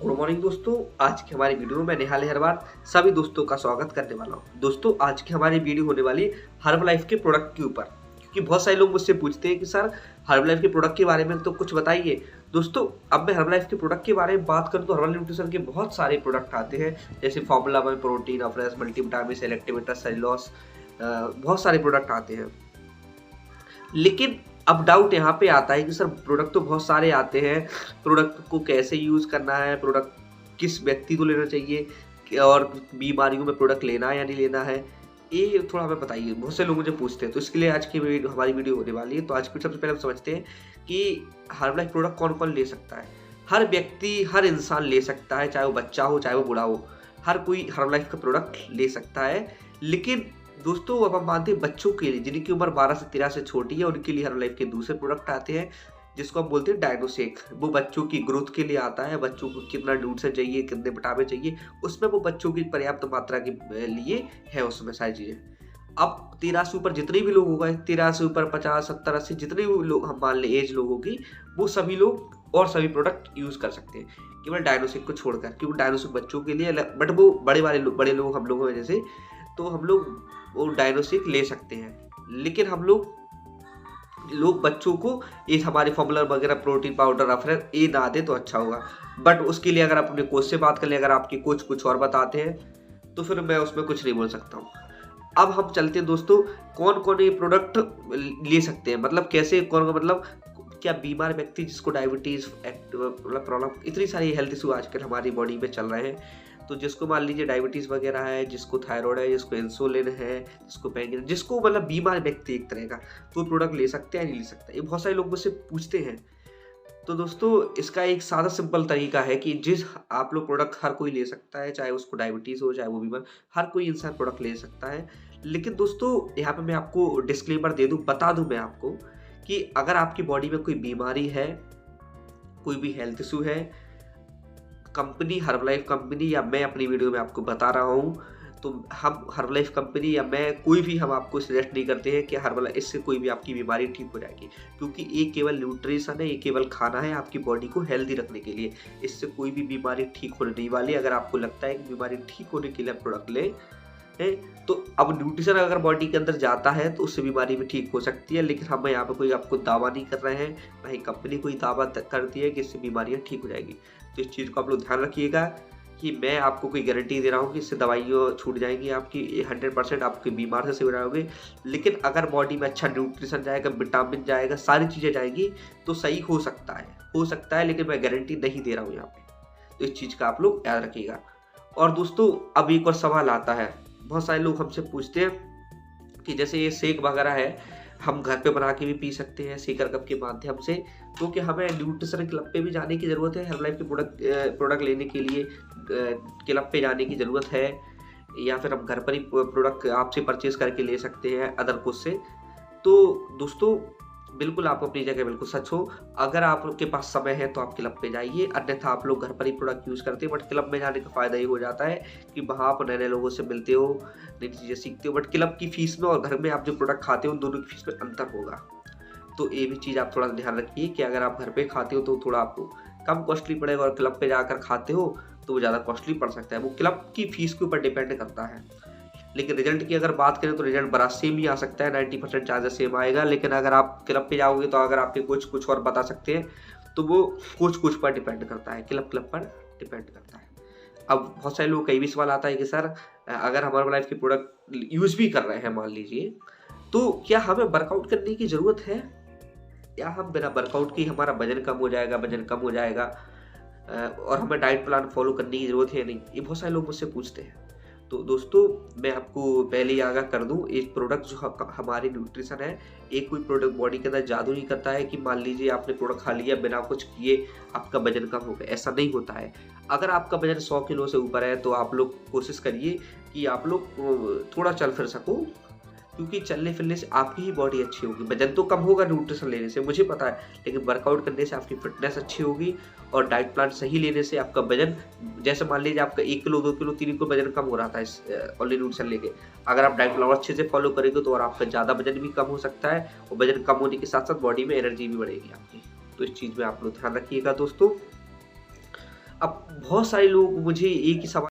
Good morning दोस्तों। आज की हमारी वीडियो में मैं निहाल हरवार सभी दोस्तों का स्वागत करने वाला हूं। दोस्तों आज की हमारी वीडियो होने वाली हर्ब लाइफ के प्रोडक्ट के ऊपर, क्योंकि बहुत सारे लोग मुझसे पूछते हैं कि सर हर्ब लाइफ के प्रोडक्ट के बारे में तो कुछ बताइए। दोस्तों अब मैं हर्ब लाइफ के प्रोडक्ट के बारे में बात करूं तो हर्बल न्यूट्रिशन के बहुत सारे प्रोडक्ट आते हैं, जैसे formula one protein, afresh, multivitamin, cell activator, cellulose, बहुत सारे प्रोडक्ट आते हैं। लेकिन अब डाउट यहाँ पे आता है कि सर प्रोडक्ट तो बहुत सारे आते हैं, प्रोडक्ट को कैसे यूज़ करना है, प्रोडक्ट किस व्यक्ति को लेना चाहिए और बीमारियों में प्रोडक्ट लेना है या नहीं लेना है, ये थोड़ा हमें बताइए। बहुत से लोग मुझे पूछते हैं, तो इसके लिए आज की हमारी वीडियो होने वाली है। तो आज की सबसे पहले हम समझते हैं कि हर्ब लाइफ प्रोडक्ट कौन कौन ले सकता है। हर व्यक्ति, हर इंसान ले सकता है, चाहे वो बच्चा हो चाहे वो बूढ़ा हो, हर कोई हर्ब लाइफ का प्रोडक्ट ले सकता है। लेकिन दोस्तों अब हम मानते हैं बच्चों के लिए, जिनकी उम्र 12 से 13 से छोटी है, उनके लिए हर्ब लाइफ के दूसरे प्रोडक्ट आते हैं जिसको हम बोलते हैं डायनोसेक। वो बच्चों की ग्रोथ के लिए आता है, बच्चों को कितना न्यूट्रिशन चाहिए, कितने विटामिन चाहिए, उसमें वो बच्चों की पर्याप्त मात्रा के लिए है, उसमें सारी चीज़ें। अब 13 से ऊपर जितने भी लोग हो गए, 13 से ऊपर 50, 70, 80 जितने भी लोग हम मान लें एज लोगों की, वो सभी लोग और सभी प्रोडक्ट यूज़ कर सकते हैं, केवल डायनोसेक को छोड़कर, क्योंकि डायनोसेक बच्चों के लिए बट वो बड़े लोग हम लोगों में जैसे, तो हम लोग वो डायनोसेक ले सकते हैं। लेकिन हम लोग बच्चों को ये हमारे फॉर्मूला वगैरह, प्रोटीन पाउडर, अफरेज ये ना दे तो अच्छा होगा। बट उसके लिए अगर आप अपने कोच से बात कर लें, अगर आपके कोच कुछ और बताते हैं तो फिर मैं उसमें कुछ नहीं बोल सकता हूँ। अब हम चलते हैं दोस्तों, कौन कौन ये प्रोडक्ट ले सकते हैं, मतलब कैसे, कौन मतलब क्या बीमार व्यक्ति जिसको डायबिटीज़ मतलब प्रॉब्लम, इतनी सारी हेल्थ इशू आजकल हमारी बॉडी में चल रहे हैं। तो जिसको मान लीजिए डायबिटीज़ वगैरह है, जिसको थायराइड है, जिसको इंसुलिन है, जिसको पैंक्रियास, जिसको मतलब बीमार व्यक्ति एक तरह का, तो प्रोडक्ट ले सकते हैं नहीं ले सकते, ये बहुत सारे लोग मुझसे पूछते हैं। तो दोस्तों इसका एक सादा सिंपल तरीका है कि जिस आप लोग प्रोडक्ट हर कोई ले सकता है, चाहे उसको डायबिटीज़ हो चाहे वो बीमार, हर कोई इंसान प्रोडक्ट ले सकता है। लेकिन दोस्तों यहाँ पे मैं आपको डिस्क्लेमर दे दूँ, बता दूँ मैं आपको कि अगर आपकी बॉडी में कोई बीमारी है, कोई भी हेल्थ इशू है, कंपनी हर्ब लाइफ कंपनी या मैं अपनी वीडियो में आपको बता रहा हूँ, तो हम हर्ब लाइफ कंपनी या मैं कोई भी हम आपको सजेस्ट नहीं करते हैं कि हर्ब लाइफ इससे कोई भी आपकी बीमारी ठीक हो जाएगी, क्योंकि ये केवल न्यूट्रिशन है, ये केवल खाना है आपकी बॉडी को हेल्दी रखने के लिए। इससे कोई भी बीमारी ठीक होने नहीं वाली। अगर आपको लगता है कि बीमारी ठीक होने के लिए प्रोडक्ट ले है, तो अब न्यूट्रिशन अगर बॉडी के अंदर जाता है तो उससे बीमारी भी ठीक हो सकती है। लेकिन हम यहाँ पे कोई आपको दावा नहीं कर रहे हैं, ना ही कंपनी कोई दावा करती है कि इससे बीमारियाँ ठीक हो जाएगी। तो इस चीज़ को आप लोग ध्यान रखिएगा कि मैं आपको कोई गारंटी दे रहा हूँ कि इससे दवाइयाँ छूट जाएंगी आपकी, 100% आपके बीमार से सही रहोगे। लेकिन अगर बॉडी में अच्छा न्यूट्रिशन जाएगा, विटामिन जाएगा, सारी चीज़ें जाएगी तो सही हो सकता है, लेकिन मैं गारंटी नहीं दे रहा हूँ यहाँ पे। तो इस चीज़ का आप लोग याद रखिएगा। और दोस्तों अब एक और सवाल आता है, बहुत सारे लोग हमसे पूछते हैं कि जैसे ये शेक वगैरह है, हम घर पे बना के भी पी सकते हैं शेकर कप के माध्यम से, क्योंकि हमें न्यूट्रिशन क्लब पे भी जाने की ज़रूरत है, हर्ब लाइफ के प्रोडक्ट लेने के लिए क्लब पे जाने की ज़रूरत है, या फिर हम घर पर ही प्रोडक्ट आपसे परचेज करके ले सकते हैं अदर कुछ से। तो दोस्तों बिल्कुल आप अपनी जगह बिल्कुल सच हो। अगर आपके पास समय है तो आप क्लब पे जाइए, अन्यथा आप लोग घर पर ही प्रोडक्ट यूज़ करते हैं। बट क्लब में जाने का फ़ायदा ये हो जाता है कि वहाँ आप नए नए लोगों से मिलते हो, नई चीज़ें सीखते हो। बट क्लब की फ़ीस में और घर में आप जो प्रोडक्ट खाते हो, उन दोनों की फ़ीस में अंतर होगा। तो ये भी चीज़ आप थोड़ा ध्यान रखिए कि अगर आप घर पे खाते हो तो थोड़ा आपको कम कॉस्टली पड़ेगा, और क्लब पे जाकर खाते हो तो वो ज़्यादा कॉस्टली पड़ सकता है। वो क्लब की फ़ीस के ऊपर डिपेंड करता है। लेकिन रिजल्ट की अगर बात करें तो रिजल्ट बड़ा सेम ही आ सकता है, 90% चार्जेस सेम आएगा। लेकिन अगर आप क्लब पे जाओगे तो अगर आपके कोच कुछ और बता सकते हैं, तो वो कोच पर डिपेंड करता है, क्लब पर डिपेंड करता है। अब बहुत सारे लोग, कई भी सवाल आता है कि सर अगर हमारे लाइफ के प्रोडक्ट यूज़ भी कर रहे हैं मान लीजिए, तो क्या हमें वर्कआउट करने की ज़रूरत है, या हम बिना वर्कआउट के हमारा वजन कम हो जाएगा और हमें डाइट प्लान फॉलो करने की ज़रूरत है नहीं, ये बहुत सारे लोग मुझसे पूछते हैं। तो दोस्तों मैं आपको पहले ही आगाह कर दूं, एक प्रोडक्ट जो हमारी न्यूट्रिशन है, एक कोई प्रोडक्ट बॉडी के अंदर जादू नहीं करता है कि मान लीजिए आपने प्रोडक्ट खा लिया बिना कुछ किए आपका वजन कम हो गया, ऐसा नहीं होता है। अगर आपका वजन 100 किलो से ऊपर है तो आप लोग कोशिश करिए कि आप लोग थोड़ा चल फिर सको, क्योंकि चलने फिरने से आपकी ही बॉडी अच्छी होगी। वजन तो कम होगा न्यूट्रिशन लेने से, मुझे पता है, लेकिन वर्कआउट करने से आपकी फिटनेस अच्छी होगी, और डाइट प्लान सही लेने से आपका वजन, जैसे मान लीजिए आपका 1 किलो 2 किलो 3 किलो वजन कम हो रहा था इस ओनली न्यूट्रिशन लेके, अगर आप डाइट प्लान अच्छे से फॉलो करेंगे तो और आपका ज़्यादा वजन भी कम हो सकता है, और वजन कम होने के साथ साथ बॉडी में एनर्जी भी बढ़ेगी आपकी। तो इस चीज़ में आप लोग ध्यान रखिएगा दोस्तों। अब बहुत सारे लोग मुझे एक ही सवाल